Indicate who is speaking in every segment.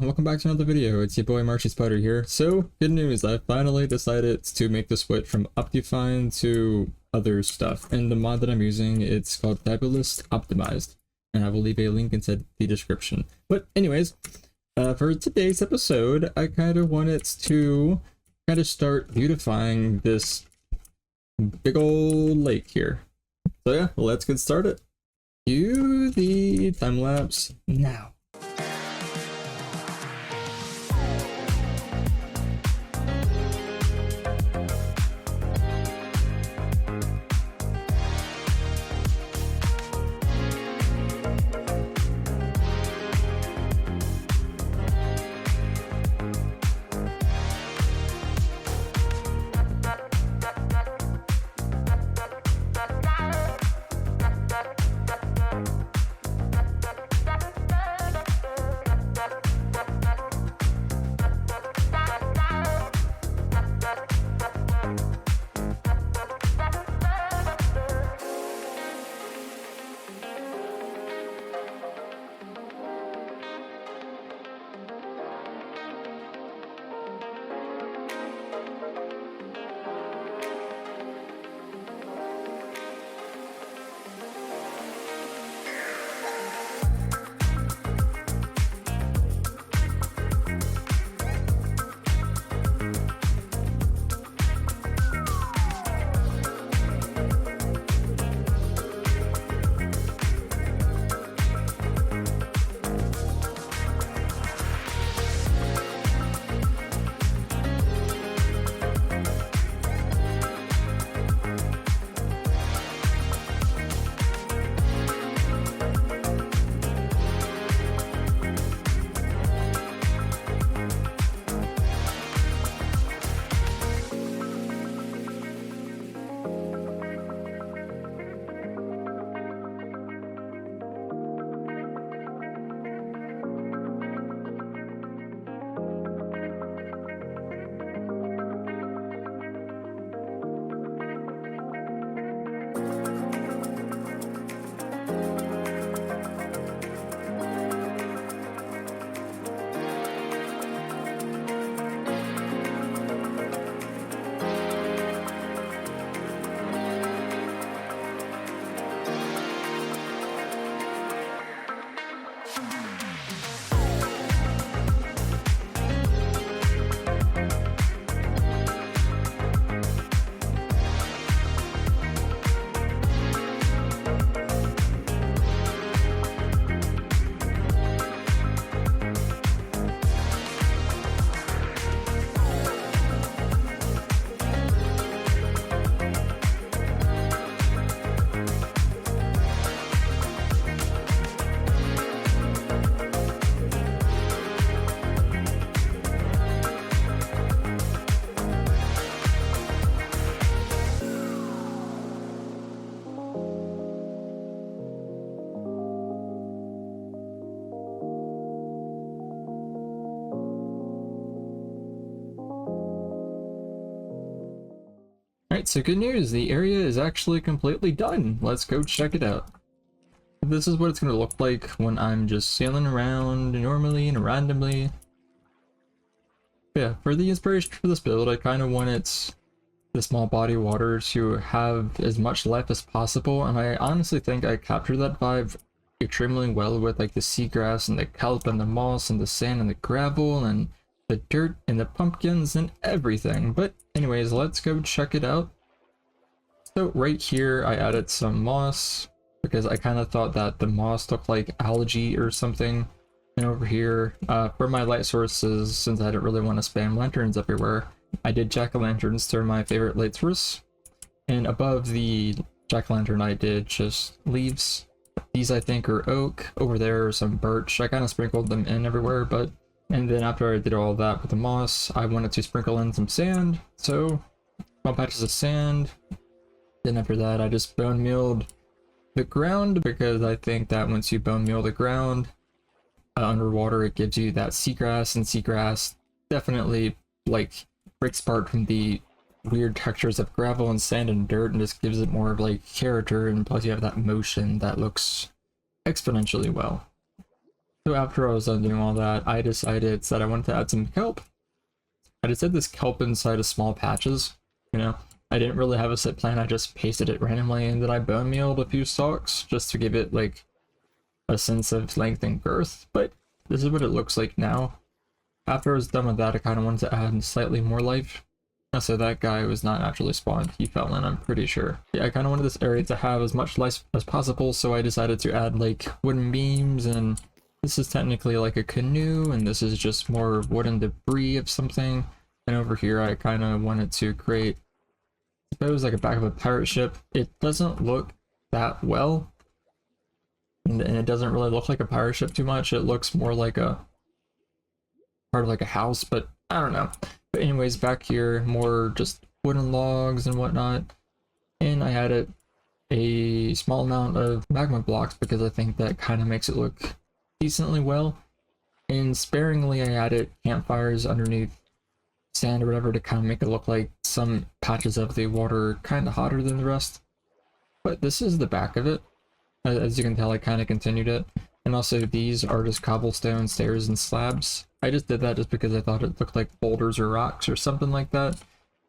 Speaker 1: welcome back to another video. It's your boy Marshy Spider here. So, good news, I finally decided to make the switch from Optifine to other stuff. And the mod that I'm using, it's called Fabulous Optimized. And I will leave a link inside the description. But anyways, for today's episode, I kind of wanted to kind of start beautifying this big old lake here. So yeah, let's get started. Cue the time lapse now. Alright, so good news, the area is actually completely done. Let's go check it out. This is what it's going to look like when I'm just sailing around normally and randomly. Yeah, for the inspiration for this build, I kind of wanted the small body of water to have as much life as possible, and I honestly think I captured that vibe extremely well with like the seagrass and the kelp and the moss and the sand and the gravel and the dirt and the pumpkins and everything. But anyways, let's go check it out. So right here I added some moss because I kind of thought that the moss looked like algae or something. And over here for my light sources, since I didn't really want to spam lanterns everywhere, I did jack-o'-lanterns. They're my favorite light source. And above the jack-o'-lantern I did just leaves. These I think are oak. Over there are some birch. I kind of sprinkled them in everywhere, but and then after I did all that with the moss, I wanted to sprinkle in some sand. So, small patches of sand. Then after that, I just bone mealed the ground because I think that once you bone meal the ground underwater, it gives you that seagrass, and seagrass definitely like breaks apart from the weird textures of gravel and sand and dirt and just gives it more of like character, and plus you have that motion that looks exponentially well. So after I was done doing all that, I decided that I wanted to add some kelp. I just did this kelp inside of small patches, you know. I didn't really have a set plan, I just pasted it randomly, and then I bone mealed a few stalks just to give it like a sense of length and girth, but this is what it looks like now. After I was done with that, I kind of wanted to add slightly more life. So that guy was not naturally spawned, he fell in, I'm pretty sure. Yeah, I kind of wanted this area to have as much life as possible, so I decided to add like wooden beams, and this is technically like a canoe, and this is just more wooden debris of something. And over here I kind of wanted to create, I suppose, like a back of a pirate ship. It doesn't look that well, and it doesn't really look like a pirate ship too much. It looks more like a part of like a house, but I don't know. But anyways, back here, more just wooden logs and whatnot. And I added a small amount of magma blocks because I think that kind of makes it look decently well. And sparingly, I added campfires underneath sand or whatever to kind of make it look like some patches of the water are kind of hotter than the rest. But this is the back of it. As you can tell, I kind of continued it. And also these are just cobblestone stairs and slabs. I just did that just because I thought it looked like boulders or rocks or something like that.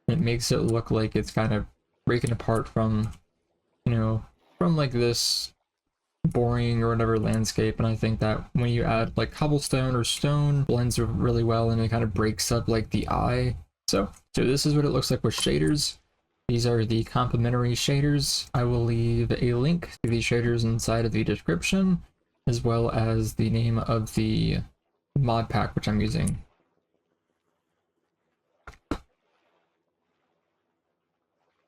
Speaker 1: It makes it look like it's kind of breaking apart from, you know, from like this boring or whatever landscape. And I think that when you add like cobblestone or stone, blends really well, and it kind of breaks up like the eye. So this is what it looks like with shaders. These are the complementary shaders. I will leave a link to these shaders inside of the description, as well as the name of the mod pack which I'm using.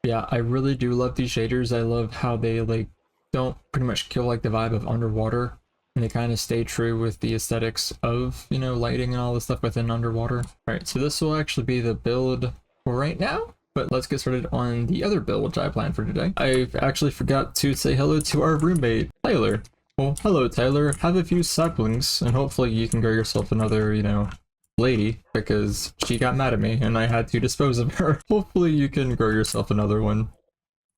Speaker 1: Yeah, I really do love these shaders. I love how they like don't pretty much kill like the vibe of underwater, and they kind of stay true with the aesthetics of, you know, lighting and all the stuff within underwater. All right, so this will actually be the build for right now. But let's get started on the other build which I planned for today. I actually forgot to say hello to our roommate, Tyler. Well, hello Tyler, have a few saplings, and hopefully you can grow yourself another, you know, lady, because she got mad at me and I had to dispose of her. Hopefully you can grow yourself another one,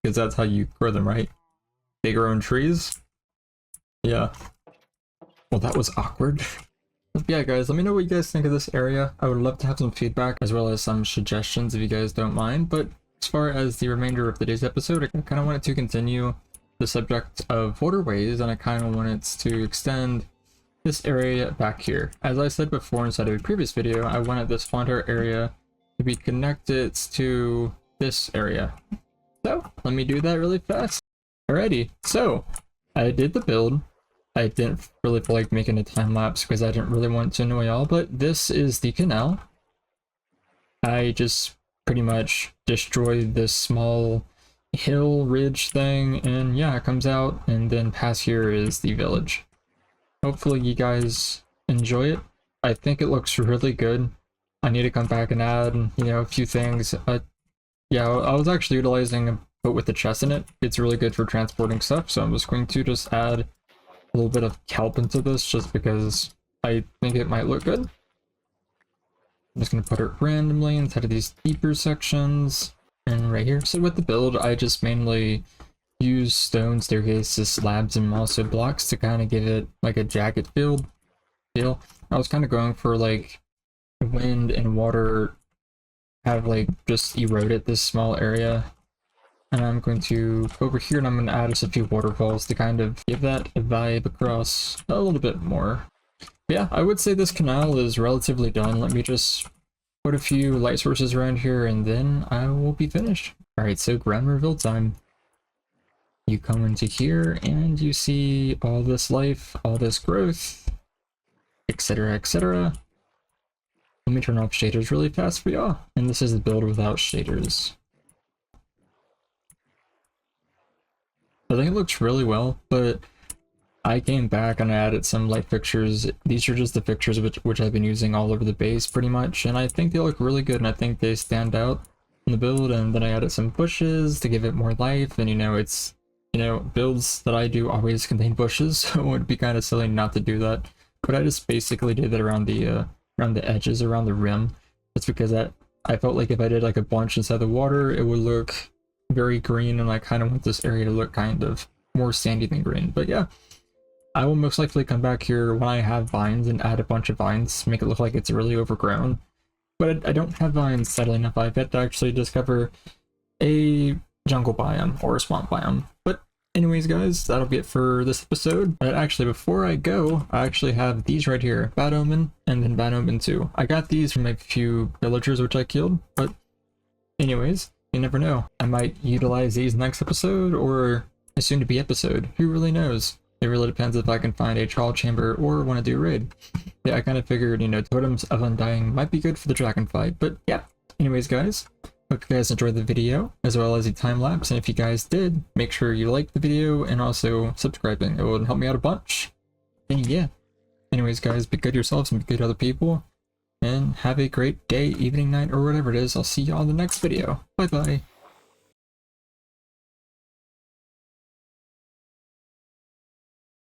Speaker 1: because that's how you grow them, right? They grow in trees? Yeah. Well, that was awkward. But yeah, guys, let me know what you guys think of this area. I would love to have some feedback as well as some suggestions if you guys don't mind. But as far as the remainder of today's episode, I kind of wanted to continue the subject of waterways, and I kind of wanted to extend this area back here. As I said before inside of a previous video, I wanted this entire area to be connected to this area. So let me do that really fast. Alrighty, so I did the build. I didn't really feel like making a time lapse because I didn't really want to annoy y'all, but this is the canal. I just pretty much destroyed this small hill ridge thing, and yeah, it comes out, and then past here is the village. Hopefully you guys enjoy it. I think it looks really good. I need to come back and add, you know, a few things. Yeah, I was actually utilizing a boat with the chest in it. It's really good for transporting stuff, so I'm just going to just add a little bit of kelp into this just because I think it might look good. I'm just going to put it randomly inside of these deeper sections and right here. So with the build, I just mainly use stone staircases, slabs, and also blocks to kind of give it like a jagged feel. I was kind of going for like wind and water have like just eroded this small area. And I'm going to go over here and I'm going to add just a few waterfalls to kind of give that vibe across a little bit more. But yeah, I would say this canal is relatively done. Let me just put a few light sources around here and then I will be finished. Alright, so ground reveal time. You come into here and you see all this life, all this growth, etc, etc. Let me turn off shaders really fast for y'all. And this is the build without shaders. I think it looks really well, but I came back and I added some light fixtures. These are just the fixtures which I've been using all over the base pretty much, and I think they look really good and I think they stand out in the build. And then I added some bushes to give it more life, and you know, it's, you know, builds that I do always contain bushes, so it would be kind of silly not to do that. But I just basically did that around the edges, around the rim, just because I felt like if I did like a bunch inside the water, it would look very green, and I kind of want this area to look kind of more sandy than green. But yeah, I will most likely come back here when I have vines and add a bunch of vines, make it look like it's really overgrown. But I don't have vines, sadly enough. I've yet to actually discover a jungle biome or a swamp biome. But anyways, guys, that'll be it for this episode. But actually, before I go, I actually have these right here, Bad Omen and then Bad Omen 2. I got these from a few villagers which I killed, but anyways, you never know. I might utilize these next episode or a soon-to-be episode. Who really knows? It really depends if I can find a trial chamber or want to do a raid. Yeah, I kind of figured, you know, Totems of Undying might be good for the dragon fight, but yeah. Anyways, guys, hope you guys enjoyed the video, as well as the time-lapse, and if you guys did, make sure you like the video and also subscribing. It would help me out a bunch. And yeah. Anyways, guys, be good to yourselves and be good to other people, and have a great day, evening, night, or whatever it is. I'll see you all in the next video. Bye-bye.